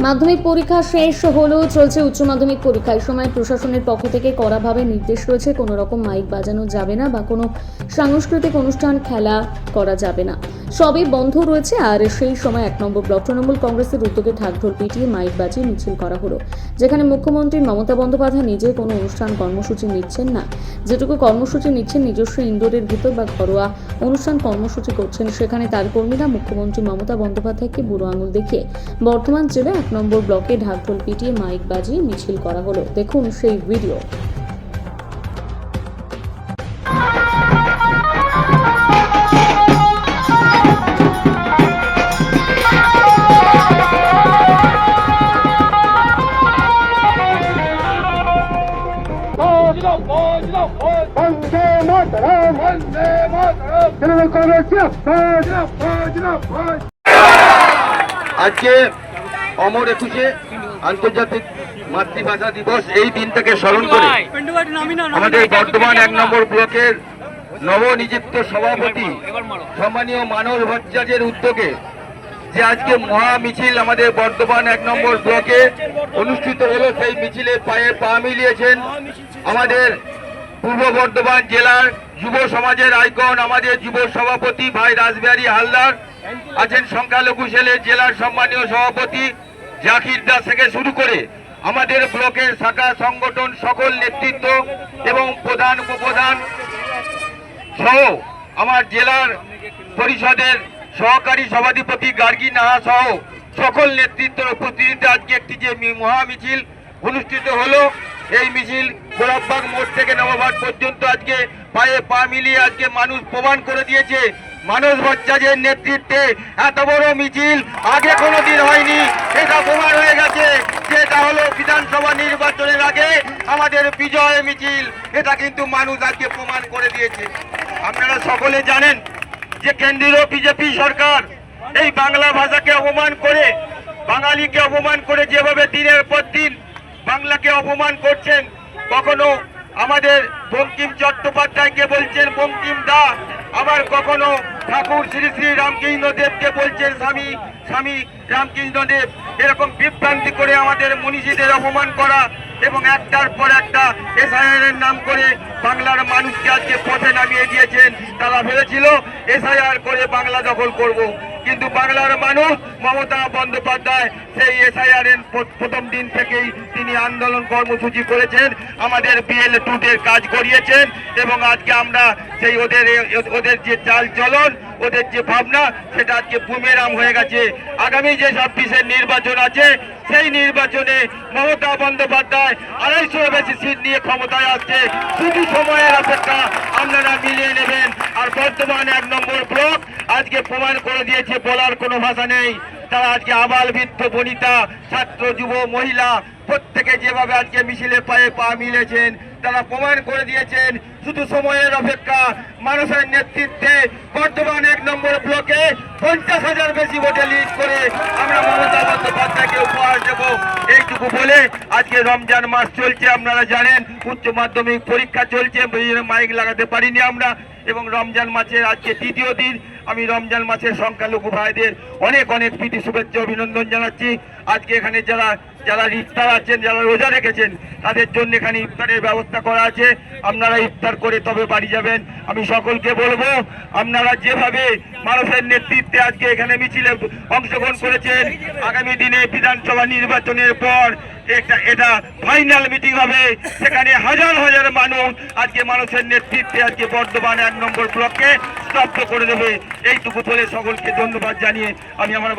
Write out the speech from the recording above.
মাধ্যমিক পরীক্ষা শেষ হলো, চলছে উচ্চ মাধ্যমিক পরীক্ষা। এই সময় প্রশাসনের পক্ষ থেকে কড়াভাবে নির্দেশ রয়েছে, কোনো রকম মাইক বাজানো যাবে না বা কোনো সাংস্কৃতিক অনুষ্ঠান খেলা করা যাবে না, সবই বন্ধ রয়েছে। আর সেই সময় 1 নম্বর ব্লক তৃণমূল কংগ্রেসের উদ্যোগে ঢাকঢোল পিটিয়ে মাইক বাজিয়ে মিছিল করা হলো, যেখানে মুখ্যমন্ত্রী মমতা বন্দ্যোপাধ্যায় নিজে কোনো অনুষ্ঠান কর্মসূচি নিচ্ছেন না। যেটুকু কর্মসূচি নিচ্ছেন নিজস্ব ইনডোরের ভিতর বা ঘরোয়া অনুষ্ঠান কর্মসূচি করছেন, সেখানে তার কর্মীরা মুখ্যমন্ত্রী মমতা বন্দ্যোপাধ্যায়কে বুড়ো আঙুল দেখিয়ে বর্ধমান জেলা 1 নম্বর ব্লকে ঢাকঢোল পিটিয়ে মাইক বাজিয়ে মিছিল করা হলো। দেখুন সেই ভিডিও। বন্দে মাতরম, বন্দে মাতরম, তৃণমূল কংগ্রেস জিন্দাবাদ, জিন্দাবাদ। আজকে অমর 21-এ আন্তর্জাতিক মাতৃভাষা দিবস, এই দিনটাকে স্মরণ করে আমাদের বর্ধমান 1 নম্বর ব্লকের নবনিযুক্ত সভাপতি সম্মানীয় মানস ভট্টাচার্যের উদ্যোগে যে আজকে মহা মিছিল আমাদের বর্ধমান 1 নম্বর ব্লকে অনুষ্ঠিত হলো, সেই মিছিলে পায়ে পা মিলিয়েছেন আমাদের পূর্ব বর্ধমান জেলার যুব সমাজের আইকন, আমাদের যুব সভাপতি ভাই রাসবিহারী হালদার আছেন, সংখ্যালঘু সেলের জেলার সম্মানীয় সভাপতি জাকির দাস থেকে শুরু করে আমাদের ব্লকের শাখা সংগঠন সকল নেতৃত্ব এবং প্রধান উপপ্রধান সহ আমার জেলার পরিষদের সহকারী সভাধিপতি গার্গী নাহা সহ সকল নেতৃত্বের উপস্থিতিতে আজকে একটি যে মহা মিছিল অনুষ্ঠিত হলো, এই মিছিল গোলাপবাগ মোড় থেকে নবঘাট পর্যন্ত আজকে পায়ে পা মিলিয়ে আজকে মানুষ প্রমাণ করে দিয়েছে মানস ভট্টাচার্যের নেতৃত্বে এত বড় মিছিল আগে কোনোদিন হয়নি। এটা প্রমাণ হয়ে গেছে, যেটা হলো বিধানসভা নির্বাচনের আগে আমাদের বিজয় মিছিল, এটা কিন্তু মানুষ আজকে প্রমাণ করে দিয়েছে। আপনারা সকলে জানেন যে কেন্দ্রীয় বিজেপি সরকার এই বাংলা ভাষাকে অপমান করে, বাঙালিকে অপমান করে যেভাবে দিনের পর দিন বাংলাকে অপমান করছেন, কখনো আমাদের বঙ্কিম চট্টোপাধ্যায়কে বলছেন বঙ্কিম দা, আবার কখনো ঠাকুর শ্রী শ্রী রামকৃষ্ণ দেবকে বলছেন স্বামী স্বামী রামকৃষ্ণ দেব, এরকম বিভ্রান্তি করে আমাদের মনীষীদের অপমান করা এবং একটার পর একটা এসআইআর এর নাম করে বাংলার মানুষকে আজকে পথে নামিয়ে দিয়েছেন। তারা ভেবেছিল এসআইআর করে বাংলা দখল করব, কিন্তু বাংলার মানুষ মমতা বন্দ্যোপাধ্যায় সেই এসআইআর এর প্রথম দিন থেকেই তিনি আন্দোলন কর্মসূচি করেছেন, আমাদের BL2 কাজ করিয়েছেন এবং আজকে আমরা সেই ওদের যে চাল চলন, ওদের যে ভাবনা, সেটা আজকে বুমেরাং হয়ে গেছে। আগামী যে 26-এর নির্বাচন আছে, সেই নির্বাচনে মমতা বন্দ্যোপাধ্যায় 250 বেশি সিট নিয়ে ক্ষমতায় আসছে, শুধু সময়ের অপেক্ষা, আপনারা মিলিয়ে নেবেন। আর বর্তমান 1 নম্বর ব্লক আজকে প্রমাণ করে দিয়েছে, বলার কোনো ভাষা নেই। তারা আজকে আবাল বৃদ্ধ বনিতা ছাত্র যুব মহিলা প্রত্যেকে যেভাবে আজকে মিছিলে পায়ে পা মিলেছেন, তারা প্রমাণ করে দিয়েছেন শুধু সময়ের অপেক্ষা। মানুষের নেতৃত্বে বর্তমান 1 নম্বর ব্লকে 50,000 বেশি ভোটে লিড করে আমরা মমতা বন্দ্যোপাধ্যায়কে উপহার দেব। এইটুকু বলে আজকে রমজান মাস চলছে, আপনারা জানেন উচ্চ মাধ্যমিক পরীক্ষা চলছে, মাইক লাগাতে পারিনি আমরা, এবং রমজান মাসের আজকে 2য় দিন। আমি রমজান মাসের সংখ্যালঘু ভাইদের অনেক অনেক প্রীতি শুভেচ্ছা অভিনন্দন জানাচ্ছি। আজকে এখানে যারা ইফতার আছেন, যারা রোজা রেখেছেন, তাদের জন্য এখানে ইফতারের ব্যবস্থা করা আছে, আপনারা ইফতার করে তবে বাড়ি যাবেন। আমি সকলকে বলবো, আপনারা যেভাবে মানুষের নেতৃত্বে আজকে এখানে মিছিলে অংশগ্রহণ করেছেন, আগামী দিনে বিধানসভা নির্বাচনের পর এটা ফাইনাল মিটিং হবে, সেখানে হাজার হাজার মানুষ আজকে মানুষের নেতৃত্বে আজকে বর্ধমান 1 নম্বর ব্লককে স্তব্ধ করে দেবে। এইটুকু বলে সকলকে ধন্যবাদ জানিয়ে আমি আমার